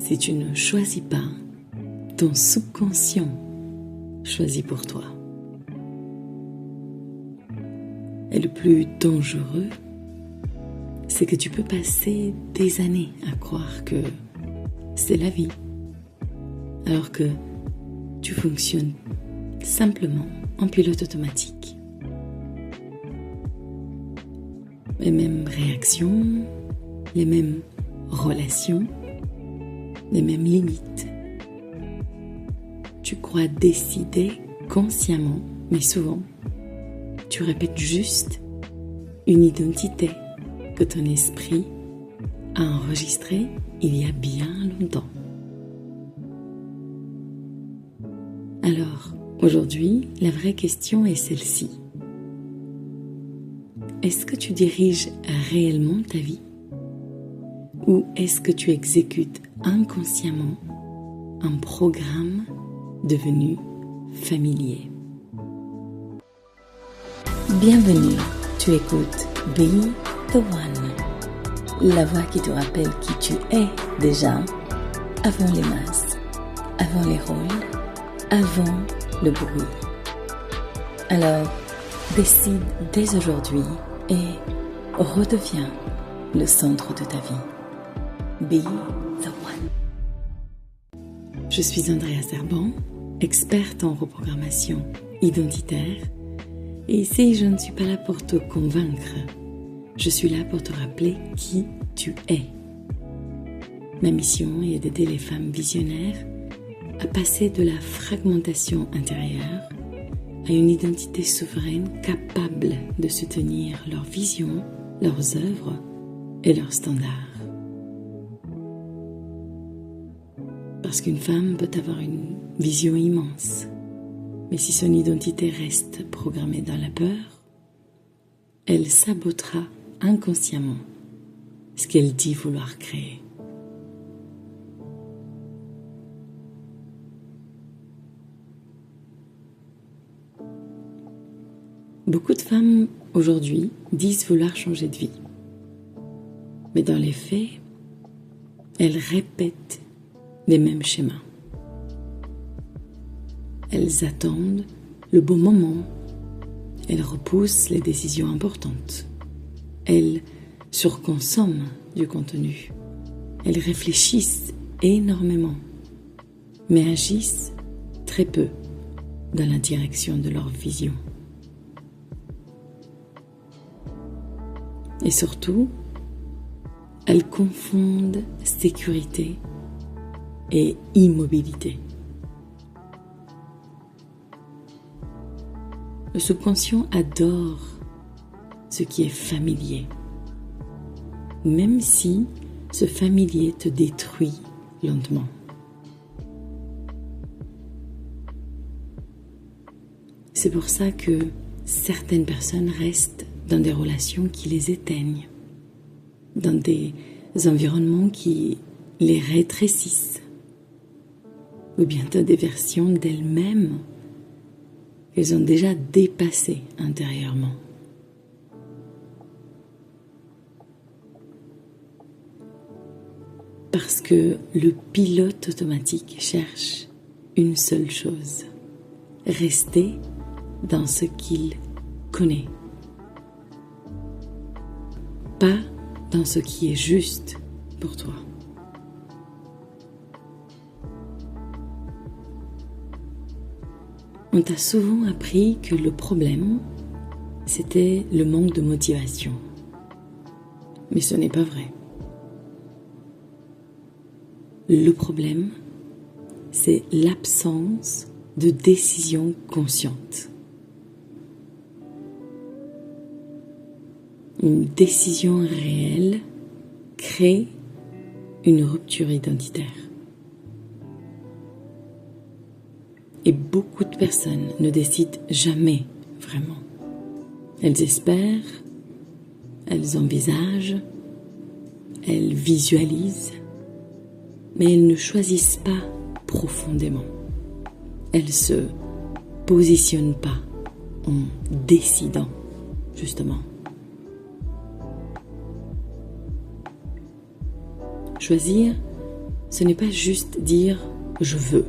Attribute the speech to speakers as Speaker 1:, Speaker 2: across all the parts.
Speaker 1: si tu ne choisis pas, ton subconscient choisit pour toi. Et le plus dangereux, c'est que tu peux passer des années à croire que c'est la vie, alors que tu fonctionnes simplement en pilote automatique. Les mêmes réactions, les mêmes relations, les mêmes limites. Tu crois décider consciemment, mais souvent, tu répètes juste une identité que ton esprit a enregistrée il y a bien longtemps. Alors, aujourd'hui, la vraie question est celle-ci. Est-ce que tu diriges réellement ta vie? Ou est-ce que tu exécutes inconsciemment un programme devenu familier? Bienvenue, tu écoutes Be The One, la voix qui te rappelle qui tu es déjà avant les masses, avant les rôles, avant le bruit. Alors, décide dès aujourd'hui et redeviens le centre de ta vie. Be The One. Je suis Andrea Serban, experte en reprogrammation identitaire. Et ici, je ne suis pas là pour te convaincre. Je suis là pour te rappeler qui tu es. Ma mission est d'aider les femmes visionnaires à passer de la fragmentation intérieure à une identité souveraine capable de soutenir leurs visions, leurs œuvres et leurs standards. Parce qu'une femme peut avoir une vision immense, mais si son identité reste programmée dans la peur, elle sabotera inconsciemment ce qu'elle dit vouloir créer. Beaucoup de femmes aujourd'hui disent vouloir changer de vie. Mais dans les faits, elles répètent les mêmes schémas. Elles attendent le bon moment. Elles repoussent les décisions importantes. Elles surconsomment du contenu. Elles réfléchissent énormément, mais agissent très peu dans la direction de leur vision. Et surtout, elles confondent sécurité et immobilité. Le subconscient adore ce qui est familier, même si ce familier te détruit lentement. C'est pour ça que certaines personnes restent dans des relations qui les éteignent, dans des environnements qui les rétrécissent, ou bien dans des versions d'elles-mêmes qu'elles ont déjà dépassées intérieurement. Parce que le pilote automatique cherche une seule chose, rester dans ce qu'il connaît, pas dans ce qui est juste pour toi. On t'a souvent appris que le problème, c'était le manque de motivation. Mais ce n'est pas vrai. Le problème, c'est l'absence de décision consciente. Une décision réelle crée une rupture identitaire. Et beaucoup de personnes ne décident jamais vraiment. Elles espèrent, elles envisagent, elles visualisent, mais elles ne choisissent pas profondément. Elles se positionnent pas en décidant, justement. Choisir, ce n'est pas juste dire « je veux ».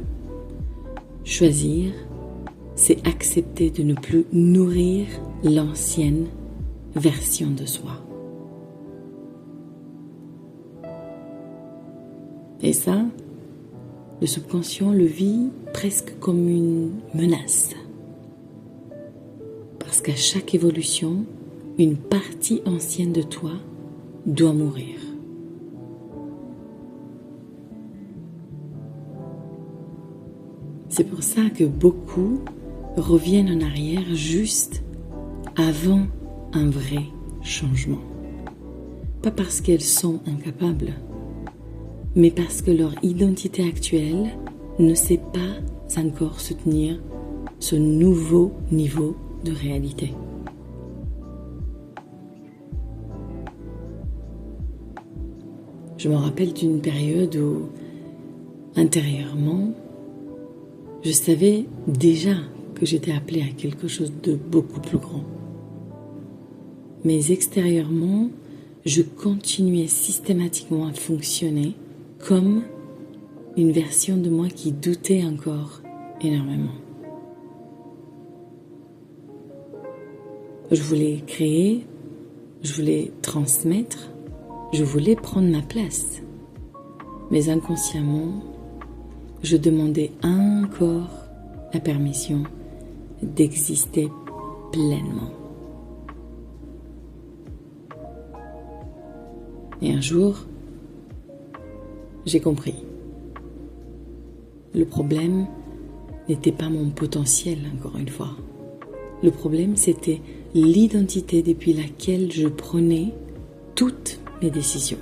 Speaker 1: Choisir, c'est accepter de ne plus nourrir l'ancienne version de soi. Et ça, le subconscient le vit presque comme une menace. Parce qu'à chaque évolution, une partie ancienne de toi doit mourir. C'est pour ça que beaucoup reviennent en arrière juste avant un vrai changement. Pas parce qu'elles sont incapables, mais parce que leur identité actuelle ne sait pas encore soutenir ce nouveau niveau de réalité. Je me rappelle d'une période où, intérieurement, je savais déjà que j'étais appelée à quelque chose de beaucoup plus grand. Mais extérieurement, je continuais systématiquement à fonctionner comme une version de moi qui doutait encore énormément. Je voulais créer, je voulais transmettre, je voulais prendre ma place. Mais inconsciemment, je demandais encore la permission d'exister pleinement. Et un jour, j'ai compris. Le problème n'était pas mon potentiel, encore une fois. Le problème, c'était l'identité depuis laquelle je prenais toutes mes décisions.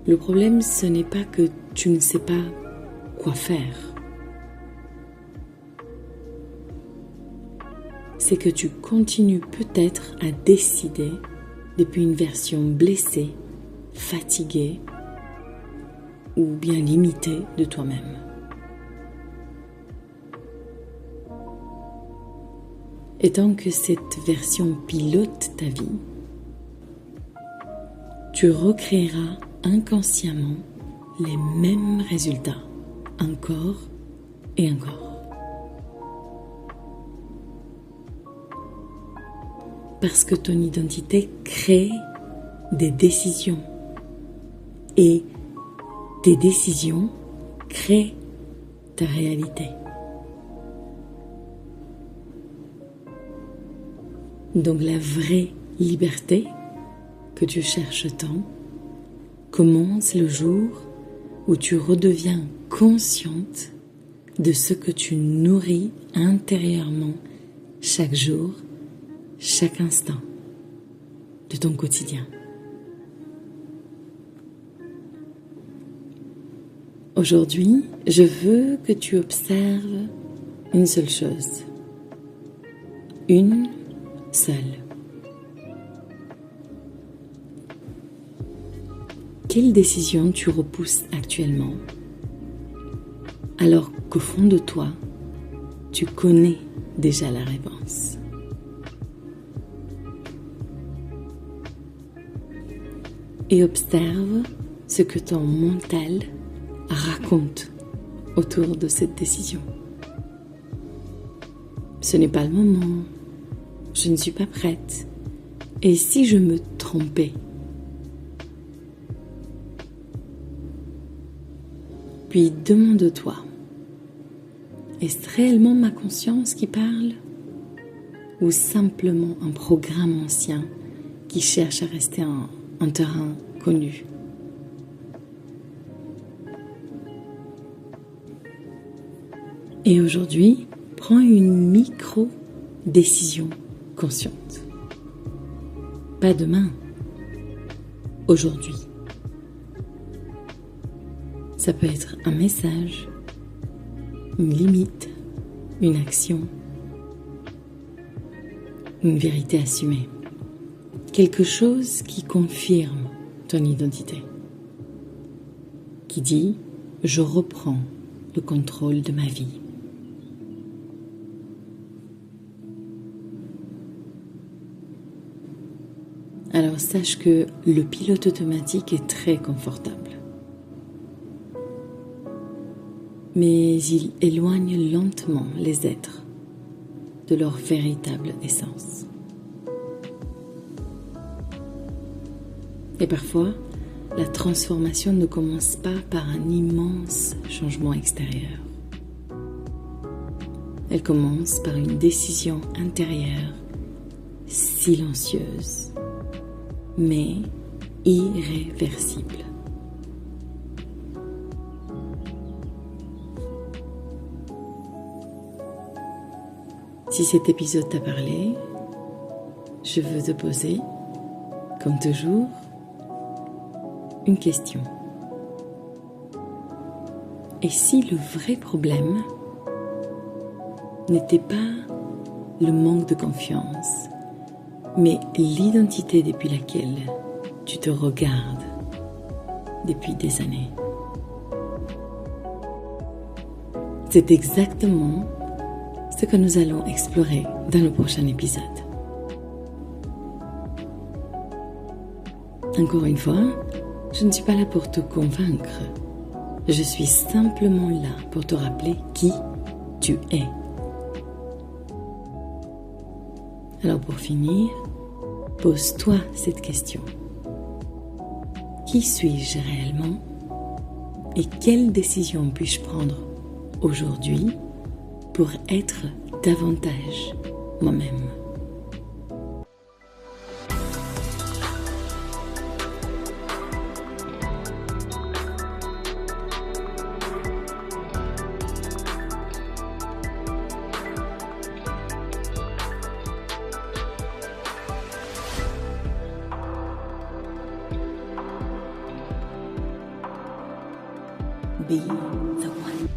Speaker 1: Le problème, ce n'est pas que tu ne sais pas quoi faire. C'est que tu continues peut-être à décider depuis une version blessée, fatiguée ou bien limitée de toi-même. Et tant que cette version pilote ta vie, tu recréeras inconsciemment les mêmes résultats, encore et encore. Parce que ton identité crée des décisions et tes décisions créent ta réalité. Donc la vraie liberté que tu cherches tant commence le jour où tu redeviens consciente de ce que tu nourris intérieurement chaque jour, chaque instant de ton quotidien. Aujourd'hui, je veux que tu observes une seule chose. Une seule. Quelle décision tu repousses actuellement, alors qu'au fond de toi, tu connais déjà la réponse? Et observe ce que ton mental raconte autour de cette décision. Ce n'est pas le moment, je ne suis pas prête. Et si je me trompais? Puis demande-toi, est-ce réellement ma conscience qui parle ou simplement un programme ancien qui cherche à rester un terrain connu? Et aujourd'hui, prends une micro-décision consciente. Pas demain, aujourd'hui. Ça peut être un message, une limite, une action, une vérité assumée. Quelque chose qui confirme ton identité. Qui dit « Je reprends le contrôle de ma vie ». alors sache que le pilote automatique est très confortable. Mais il éloigne lentement les êtres de leur véritable essence. Et parfois, la transformation ne commence pas par un immense changement extérieur. Elle commence par une décision intérieure silencieuse, mais irréversible. Si cet épisode t'a parlé, je veux te poser, comme toujours, une question. Et si le vrai problème n'était pas le manque de confiance, mais l'identité depuis laquelle tu te regardes depuis des années? C'est exactement ce que nous allons explorer dans le prochain épisode. Encore une fois, je ne suis pas là pour te convaincre. Je suis simplement là pour te rappeler qui tu es. Alors pour finir, pose-toi cette question. Qui suis-je réellement? Et quelle décision puis-je prendre aujourd'hui pour être davantage moi-même? Be the one.